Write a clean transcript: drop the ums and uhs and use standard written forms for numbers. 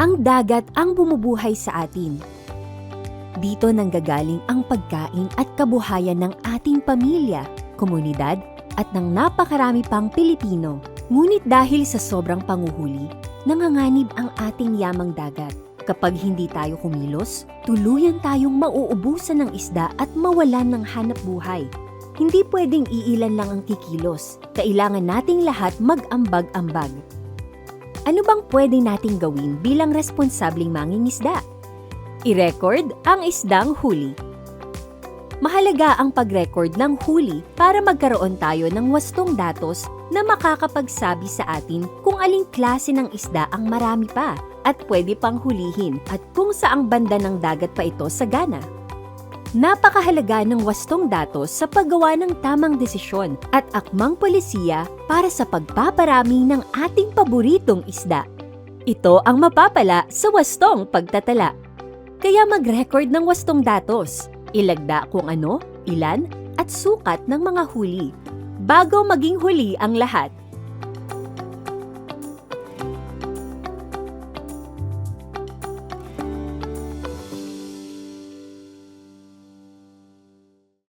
Ang dagat ang bumubuhay sa atin. Dito nanggagaling ang pagkain at kabuhayan ng ating pamilya, komunidad, at ng napakarami pang Pilipino. Ngunit dahil sa sobrang panguhuli, nanganganib ang ating yamang dagat. Kapag hindi tayo kumilos, tuluyan tayong mauubusan ng isda at mawalan ng hanap buhay. Hindi pwedeng iilan lang ang kikilos. Kailangan nating lahat mag-ambag-ambag. Ano bang pwede nating gawin bilang responsableng mangingisda? I-record ang isdang huli. Mahalaga ang pag-record ng huli para magkaroon tayo ng wastong datos na makakapagsabi sa atin kung aling klase ng isda ang marami pa at pwede pang hulihin at kung saang banda ng dagat pa ito sagana. Napakahalaga ng wastong datos sa paggawa ng tamang desisyon at akmang polisiya para sa pagpaparami ng ating paboritong isda. Ito ang mapapala sa wastong pagtatala. Kaya mag-record ng wastong datos. Ilagda kung ano, ilan, at sukat ng mga huli bago maging huli ang lahat.